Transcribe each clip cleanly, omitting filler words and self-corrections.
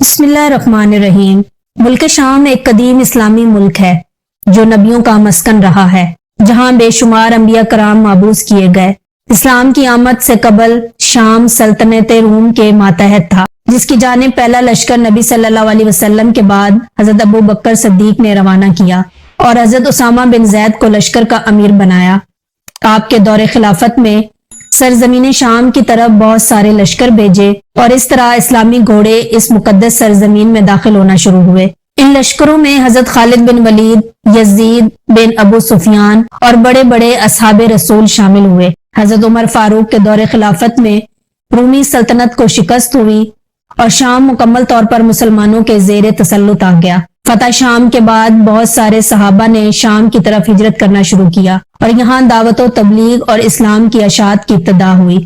بسم اللہ الرحمن الرحیم۔ ملک شام ایک قدیم اسلامی ملک ہے جو نبیوں کا مسکن رہا ہے، جہاں بے شمار انبیاء کرام مابعوث کیے گئے۔ اسلام کی آمد سے قبل شام سلطنت روم کے ماتحت تھا، جس کی جانب پہلا لشکر نبی صلی اللہ علیہ وسلم کے بعد حضرت ابو بکر صدیق نے روانہ کیا اور حضرت اسامہ بن زید کو لشکر کا امیر بنایا۔ آپ کے دور خلافت میں سرزمین شام کی طرف بہت سارے لشکر بھیجے اور اس طرح اسلامی گھوڑے اس مقدس سرزمین میں داخل ہونا شروع ہوئے۔ ان لشکروں میں حضرت خالد بن ولید، یزید بن ابو سفیان اور بڑے بڑے اصحاب رسول شامل ہوئے۔ حضرت عمر فاروق کے دور خلافت میں رومی سلطنت کو شکست ہوئی اور شام مکمل طور پر مسلمانوں کے زیر تسلط آ گیا۔ فتح شام کے بعد بہت سارے صحابہ نے شام کی طرف ہجرت کرنا شروع کیا اور یہاں دعوت و تبلیغ اور اسلام کی اشاعت کی ابتدا ہوئی۔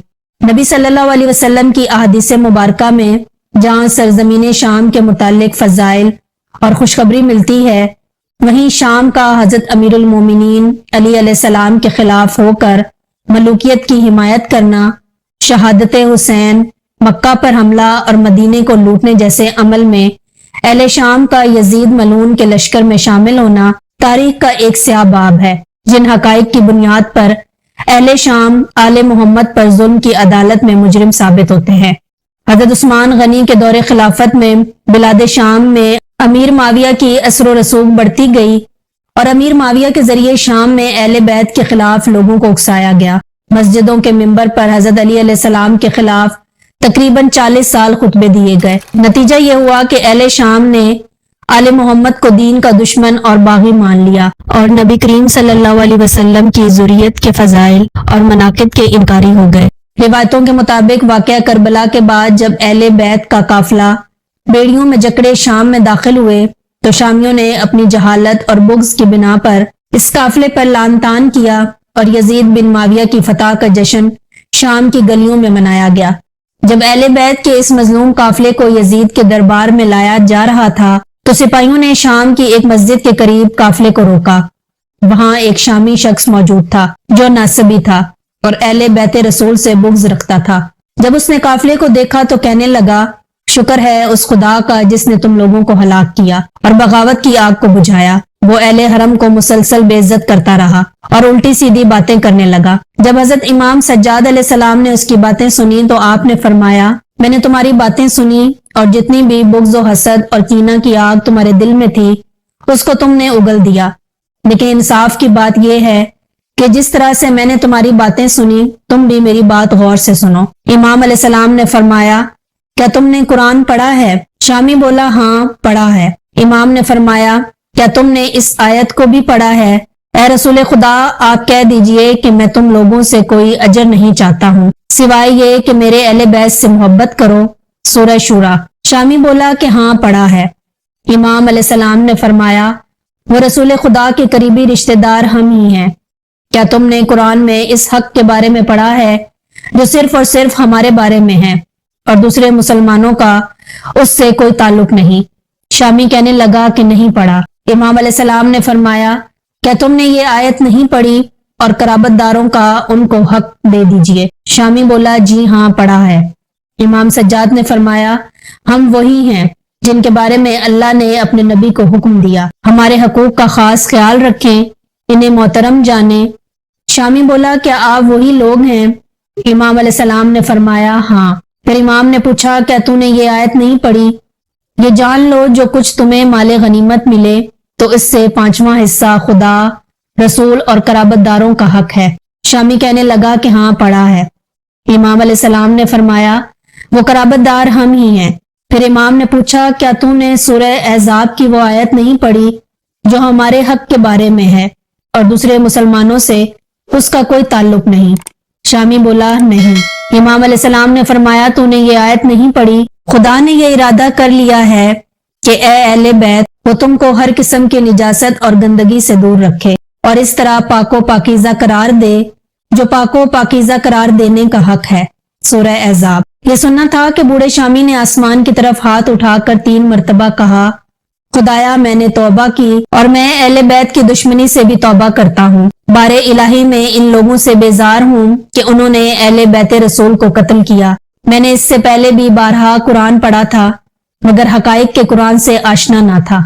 نبی صلی اللہ علیہ وسلم کی احادیث مبارکہ میں جہاں سرزمین شام کے متعلق فضائل اور خوشخبری ملتی ہے، وہیں شام کا حضرت امیر المومنین علی علیہ السلام کے خلاف ہو کر ملوکیت کی حمایت کرنا، شہادت حسین، مکہ پر حملہ اور مدینے کو لوٹنے جیسے عمل میں اہل شام کا یزید ملعون کے لشکر میں شامل ہونا تاریخ کا ایک سیاہ باب ہے، جن حقائق کی بنیاد پر اہل شام آل محمد پر ظلم کی عدالت میں مجرم ثابت ہوتے ہیں۔ حضرت عثمان غنی کے دور خلافت میں بلاد شام میں امیر معاویہ کی اثر و رسوخ بڑھتی گئی اور امیر معاویہ کے ذریعے شام میں اہل بیت کے خلاف لوگوں کو اکسایا گیا۔ مسجدوں کے منبر پر حضرت علی علیہ السلام کے خلاف تقریباً 40 سال خطبے دیے گئے۔ نتیجہ یہ ہوا کہ اہل شام نے آل محمد کو دین کا دشمن اور باغی مان لیا اور نبی کریم صلی اللہ علیہ وسلم کی ذریت کے فضائل اور مناقب کے انکاری ہو گئے۔ روایتوں کے مطابق واقعہ کربلا کے بعد جب اہل بیت کا قافلہ بیڑیوں میں جکڑے شام میں داخل ہوئے تو شامیوں نے اپنی جہالت اور بغض کی بنا پر اس قافلے پر لعن طعن کیا اور یزید بن معاویہ کی فتح کا جشن شام کی گلیوں میں منایا گیا۔ جب اہل بیت کے اس مظلوم قافلے کو یزید کے دربار میں لایا جا رہا تھا تو سپاہیوں نے شام کی ایک مسجد کے قریب قافلے کو روکا۔ وہاں ایک شامی شخص موجود تھا جو ناصبی تھا اور اہل بیت رسول سے بغض رکھتا تھا۔ جب اس نے قافلے کو دیکھا تو کہنے لگا، شکر ہے اس خدا کا جس نے تم لوگوں کو ہلاک کیا اور بغاوت کی آگ کو بجھایا۔ وہ اہل حرم کو مسلسل بے عزت کرتا رہا اور الٹی سیدھی باتیں کرنے لگا۔ جب حضرت امام سجاد علیہ السلام نے اس کی باتیں سنی تو آپ نے فرمایا، میں نے تمہاری باتیں سنی اور جتنی بھی بغض و حسد اور کینہ کی آگ تمہارے دل میں تھی اس کو تم نے اگل دیا، لیکن انصاف کی بات یہ ہے کہ جس طرح سے میں نے تمہاری باتیں سنی تم بھی میری بات غور سے سنو۔ امام علیہ السلام نے فرمایا، کیا تم نے قرآن پڑھا ہے؟ شامی بولا، ہاں پڑھا ہے۔ امام نے فرمایا، کیا تم نے اس آیت کو بھی پڑھا ہے؟ اے رسول خدا، آپ کہہ دیجئے کہ میں تم لوگوں سے کوئی اجر نہیں چاہتا ہوں سوائے یہ کہ میرے اہل بیت سے محبت کرو۔ سورہ شورا۔ شامی بولا کہ ہاں پڑھا ہے۔ امام علیہ السلام نے فرمایا، وہ رسول خدا کے قریبی رشتہ دار ہم ہی ہیں۔ کیا تم نے قرآن میں اس حق کے بارے میں پڑھا ہے جو صرف اور صرف ہمارے بارے میں ہے اور دوسرے مسلمانوں کا اس سے کوئی تعلق نہیں؟ شامی کہنے لگا کہ نہیں پڑھا۔ امام علیہ السلام نے فرمایا، کیا تم نے یہ آیت نہیں پڑھی اور قرابت داروں کا ان کو حق دے دیجئے؟ شامی بولا، جی ہاں پڑھا ہے۔ امام سجاد نے فرمایا، ہم وہی ہیں جن کے بارے میں اللہ نے اپنے نبی کو حکم دیا، ہمارے حقوق کا خاص خیال رکھیں، انہیں محترم جانیں۔ شامی بولا، کیا آپ وہی لوگ ہیں؟ امام علیہ السلام نے فرمایا، ہاں۔ پھر امام نے پوچھا، کیا تو نے یہ آیت نہیں پڑھی؟ یہ جان لو جو کچھ تمہیں مال غنیمت ملے تو اس سے 5واں حصہ خدا، رسول اور قرابت داروں کا حق ہے۔ شامی کہنے لگا کہ ہاں پڑھا ہے۔ امام علیہ السلام نے فرمایا، وہ قرابت دار ہم ہی ہیں۔ پھر امام نے پوچھا، کیا تو نے سورہ احزاب کی وہ آیت نہیں پڑھی جو ہمارے حق کے بارے میں ہے اور دوسرے مسلمانوں سے اس کا کوئی تعلق نہیں؟ شامی بولا، نہیں۔ امام علیہ السلام نے فرمایا، تو نے یہ آیت نہیں پڑھی، خدا نے یہ ارادہ کر لیا ہے کہ اے اہل بیت، وہ تم کو ہر قسم کی نجاست اور گندگی سے دور رکھے اور اس طرح پاک و پاکیزہ قرار دے جو پاک و پاکیزہ قرار دینے کا حق ہے۔ سورہ احزاب۔ یہ سننا تھا کہ بوڑھے شامی نے آسمان کی طرف ہاتھ اٹھا کر 3 مرتبہ کہا، خدایا میں نے توبہ کی اور میں اہل بیت کی دشمنی سے بھی توبہ کرتا ہوں۔ بار الہی میں ان لوگوں سے بیزار ہوں کہ انہوں نے اہل بیت رسول کو قتل کیا۔ میں نے اس سے پہلے بھی بارہا قرآن پڑھا تھا مگر حقائق کے قرآن سے آشنا نہ تھا۔